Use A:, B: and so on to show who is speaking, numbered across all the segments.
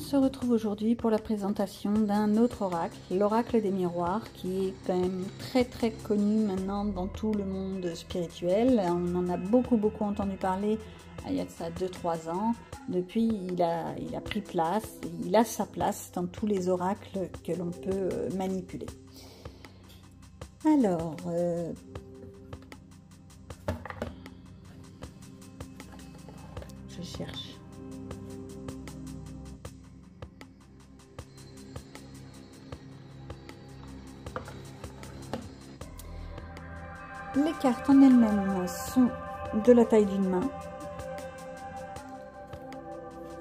A: se retrouve aujourd'hui pour la présentation d'un autre oracle, l'oracle des miroirs, qui est quand même très connu maintenant dans tout le monde spirituel. On en a beaucoup entendu parler il y a de ça 2-3 ans. Depuis, il a pris place, il a sa place dans tous les oracles que l'on peut manipuler. Alors, je cherche. Les cartes en elles-mêmes sont de la taille d'une main.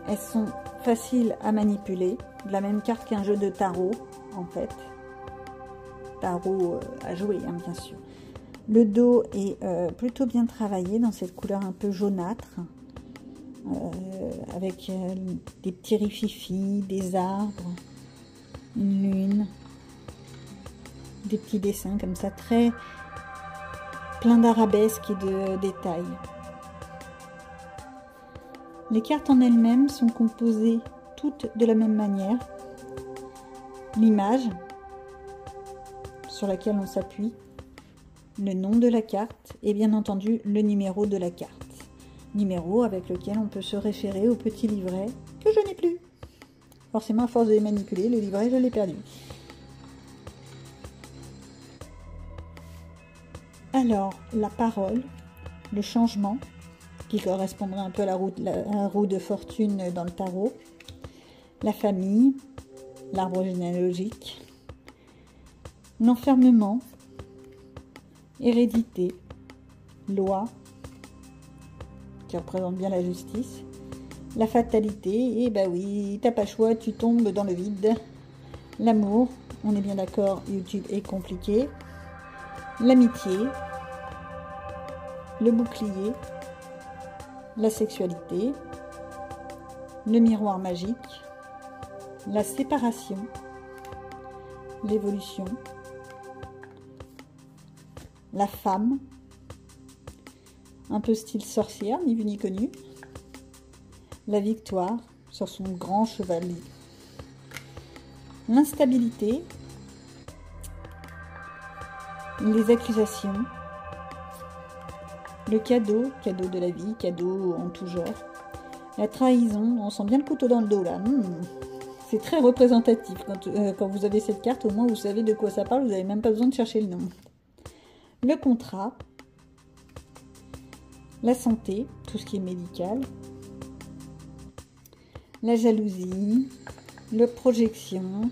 A: Elles sont faciles à manipuler, de la même carte qu'un jeu de tarot en fait. Tarot à jouer hein, bien sûr. Le dos est plutôt bien travaillé dans cette couleur un peu jaunâtre, avec des petits rififis, des arbres, une lune, des petits dessins comme ça, très plein d'arabesques et de détails. Les cartes en elles-mêmes sont composées toutes de la même manière. L'image sur laquelle on s'appuie, le nom de la carte et bien entendu le numéro de la carte. Numéro avec lequel on peut se référer au petit livret que je n'ai plus. Forcément, à force de les manipuler, le livret, je l'ai perdu. Alors, la parole, le changement, qui correspondrait un peu à la roue de fortune dans le tarot, la famille, l'arbre généalogique, l'enfermement, hérédité, loi, qui représente bien la justice, la fatalité, et bah oui, t'as pas le choix, tu tombes dans le vide, l'amour, on est bien d'accord, YouTube est compliqué, l'amitié, le bouclier, la sexualité, le miroir magique, la séparation, l'évolution, la femme, un peu style sorcière, ni vu ni connu, la victoire sur son grand chevalier, l'instabilité, les accusations, le cadeau de la vie, cadeau en tout genre, la trahison, on sent bien le couteau dans le dos là, c'est très représentatif quand vous avez cette carte, au moins vous savez de quoi ça parle, vous n'avez même pas besoin de chercher le nom. Le contrat, la santé, tout ce qui est médical, la jalousie, la projection,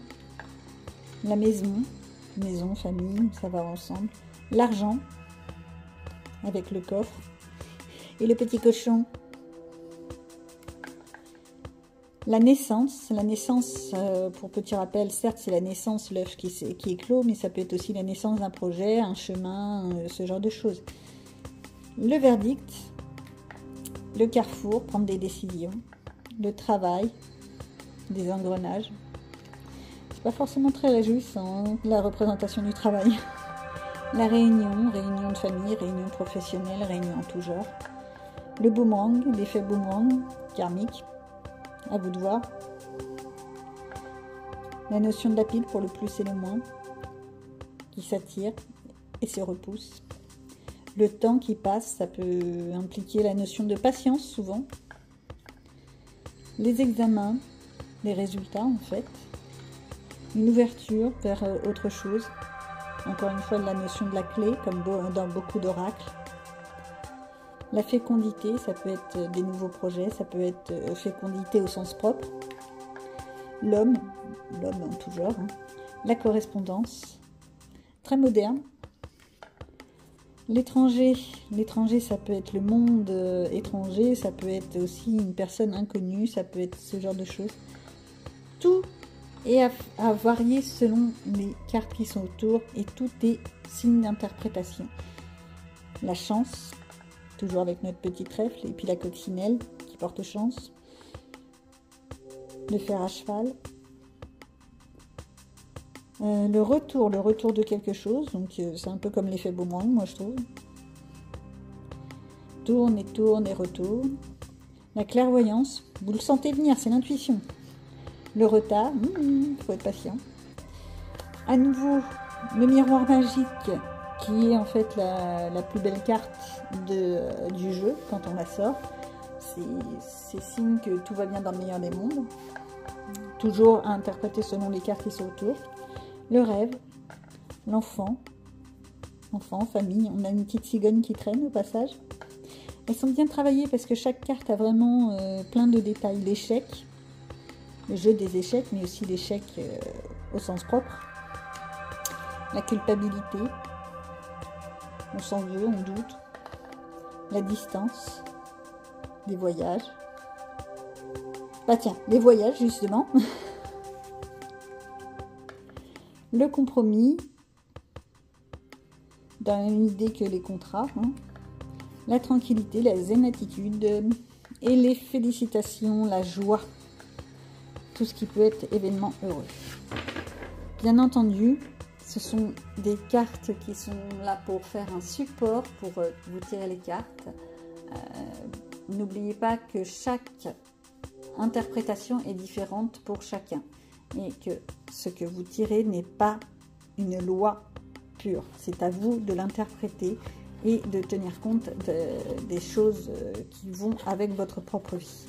A: la maison, famille, ça va ensemble, l'argent, avec le coffre, et le petit cochon. La naissance, pour petit rappel, certes c'est la naissance, l'œuf qui éclot, mais ça peut être aussi la naissance d'un projet, un chemin, ce genre de choses. Le verdict, le carrefour, prendre des décisions, le travail, des engrenages. C'est pas forcément très réjouissant, la représentation du travail. La réunion de famille, réunion professionnelle, réunion en tout genre. Le boomerang, l'effet boomerang, karmique, à vous de voir. La notion de la pile pour le plus et le moins, qui s'attire et se repousse. Le temps qui passe, ça peut impliquer la notion de patience souvent. Les examens, les résultats en fait. Une ouverture vers autre chose. Encore une fois, la notion de la clé, comme dans beaucoup d'oracles. La fécondité, ça peut être des nouveaux projets, ça peut être fécondité au sens propre. L'homme en tout genre. Hein. La correspondance, très moderne. L'étranger, ça peut être le monde étranger, ça peut être aussi une personne inconnue, ça peut être ce genre de choses. Tout et à varier selon les cartes qui sont autour et tout est signe d'interprétation. La chance, toujours avec notre petit trèfle, et puis la coccinelle qui porte chance. Le fer à cheval. Le retour de quelque chose, donc c'est un peu comme l'effet boomerang, moi je trouve. Tourne et retourne. La clairvoyance, vous le sentez venir, c'est l'intuition. Le retard, faut être patient. À nouveau, le miroir magique, qui est en fait la plus belle carte du jeu quand on la sort. C'est signe que tout va bien dans le meilleur des mondes. Toujours à interpréter selon les cartes qui sont autour. Le rêve, l'enfant, famille. On a une petite cigogne qui traîne au passage. Elles sont bien travaillées parce que chaque carte a vraiment plein de détails. L'échec, le jeu des échecs, mais aussi l'échec au sens propre. La culpabilité, on s'en veut, on doute. La distance, les voyages. Bah tiens, les voyages justement. Le compromis, dans la même idée que les contrats. La tranquillité, la zen attitude et les félicitations, la joie. Tout ce qui peut être événement heureux. Bien entendu, ce sont des cartes qui sont là pour faire un support, pour vous tirer les cartes. N'oubliez pas que chaque interprétation est différente pour chacun et que ce que vous tirez n'est pas une loi pure. C'est à vous de l'interpréter et de tenir compte des choses qui vont avec votre propre vie.